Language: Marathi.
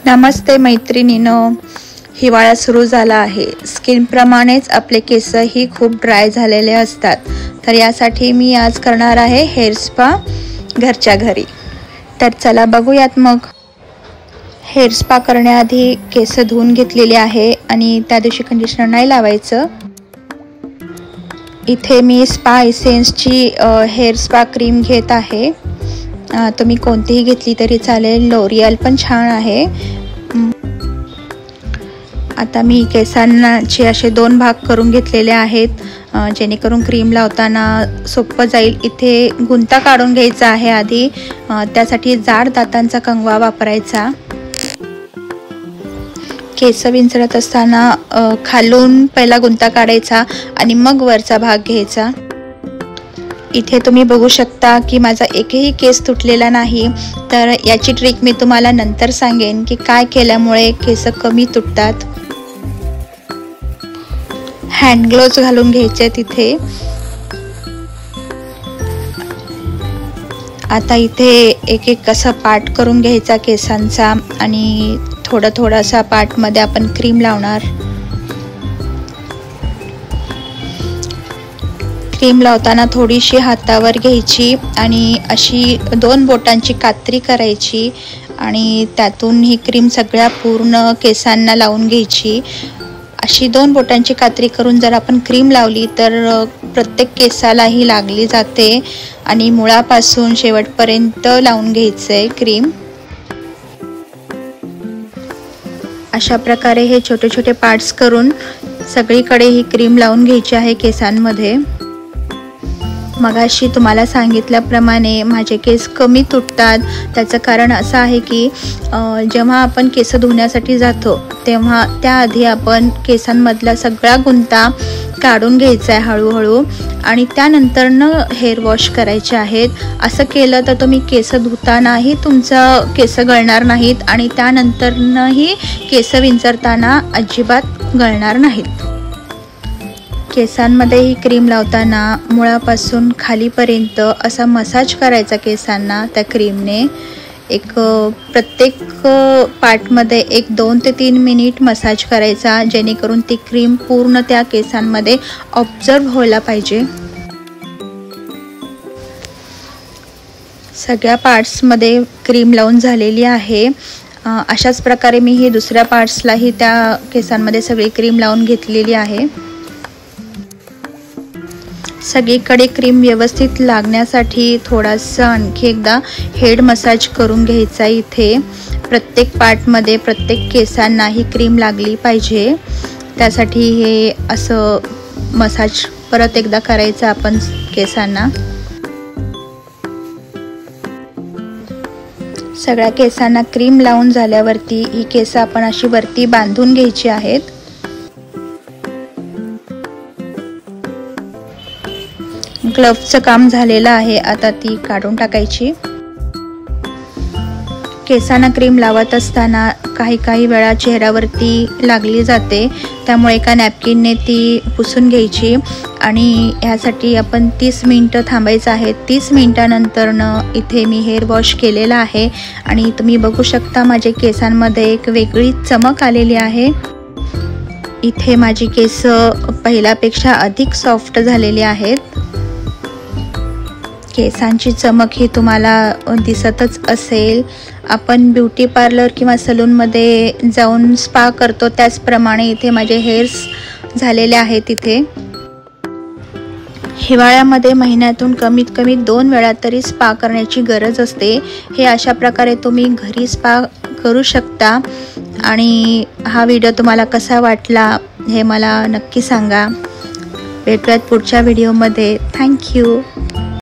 नमस्ते मैत्रिणींनो, हिवाळा सुरू झाला आहे। स्किन प्रमाणेच आपले केसही खूप ड्राय झालेले असतात, तर यासाठी मी आज करणार आहे हेअर स्पा घरच्या घरी। तर चला बघूयात। मग हेअर स्पा करण्याआधी केस धुवून घेतलेले आहे आणि त्या दिवशी कंडिशनर नाही लावायचं। इथे मी स्पा एसेन्सची हेअर स्पा क्रीम घेत आहे। तुम्ही कोणतीही घेतली तरी चालेल, लॉरियल पण छान आहे। आता मी केसांचे असे 2 भाग करून घेतलेले आहेत, जेणेकरून क्रीम लावताना सोपं जाईल। इथे गुंता काढून घ्यायचा आहे आधी, त्यासाठी जाड दातांचा कंगवा वापरायचा। केस विंचरत असताना खालून पहिला गुंता काढायचा आणि मग वरचा भाग घ्यायचा। इथे तुम्ही बघू शकता की माझा एकही केस तुटलेला नाही, तर याची ट्रिक मी तुम्हाला नंतर सांगेन की काय केल्यामुळे केस कमी तुटतात। हँड ग्लोव्ज घालून घ्यायचे तिथे। आता इथे एक एक असा पार्ट करून घ्यायचा केसांचा आणि थोडासा पार्ट मध्ये आपण क्रीम लावणार। क्रीम लावताना थोडीशी हातावर घ्यायची आणि अशी 2 बोटांची कात्री करायची आणि त्यातून ही क्रीम सगळ्या पूर्ण केसांना लावून घ्यायची। अशी 2 बोटांची कात्री करून जर आपण क्रीम लावली तर प्रत्येक केसाला ही लागली जाते आणि मुळापासून शेवटपर्यंत लावून घ्यायचंय क्रीम। अशा प्रकारे हे छोटे छोटे पार्ट्स करून सगळीकडे ही क्रीम लावून घ्यायची आहे केसांमध्ये। मगाशी तुम्हाला सांगितल्याप्रमाणे माझे केस कमी तुटतात, त्याचं कारण असं आहे की जेव्हा आपण केस धुण्यासाठी जातो तेव्हा त्याआधी आपण केसांमधला सगळा गुंता काढून घ्यायचा आहे हळूहळू आणि त्यानंतरनं हेअर वॉश करायचे आहेत। असं केलं तर तुम्ही केस धुतानाही तुमचं केस गळणार नाहीत आणि त्यानंतरनंही केस विंचरताना अजिबात गळणार नाहीत। केसांमध्ये ही क्रीम लावताना मुळापासून खालीपर्यंत असा मसाज करायचा केसांना त्या क्रीमने। प्रत्येक पार्टमध्ये 2 ते 3 मिनिट मसाज करायचा, जेणेकरून ती क्रीम पूर्ण त्या केसांमध्ये ऑब्झर्व व्हायला पाहिजे। सगळ्या पार्ट्समध्ये क्रीम लावून झालेली आहे। अशाच प्रकारे मी ही दुसऱ्या पार्ट्सलाही त्या केसांमध्ये सगळी क्रीम लावून घेतलेली आहे। सगळीकडे क्रीम व्यवस्थित लागण्यासाठी थोडासा आणखी एकदा हेड मसाज करून घ्यायचा। इथे प्रत्येक पार्टमध्ये प्रत्येक केसांना ही क्रीम लागली पाहिजे, त्यासाठी हे असं मसाज परत एकदा करायचं आपण केसांना। सगळ्या केसांना क्रीम लावून झाल्यावरती ही केस आपण अशी वरती बांधून घ्यायची आहेत। ग्लोव्हचं काम झालेलं आहे, आता ती काढून टाकायची। केसांना क्रीम लावत असताना काही वेळा चेहऱ्यावरती लागली जाते, त्यामुळे एका नॅपकिनने ती पुसून घ्यायची आणि ह्यासाठी आपण 30 मिनिटं थांबायचं आहे। 30 मिनिटानंतरनं इथे मी हेअर वॉश केलेला आहे आणि तुम्ही बघू शकता माझ्या केसांमध्ये एक वेगळी चमक आलेली आहे। इथे माझी केस पहिल्यापेक्षा अधिक सॉफ्ट झालेली आहेत। केसांची चमक ही तुम्हाला दिसतच असेल। आपण ब्युटी पार्लर किंवा सलूनमध्ये जाऊन स्पा करतो त्याचप्रमाणे इथे माझे हेअर्स झालेले आहेत। इथे हिवाळ्यामध्ये महिन्यातून कमीत कमी 2 वेळा तरी स्पा करण्याची गरज असते। हे अशा प्रकारे तुम्ही घरी स्पा करू शकता आणि हा व्हिडिओ तुम्हाला कसा वाटला हे मला नक्की सांगा। भेटूयात पुढच्या व्हिडिओमध्ये। थँक्यू।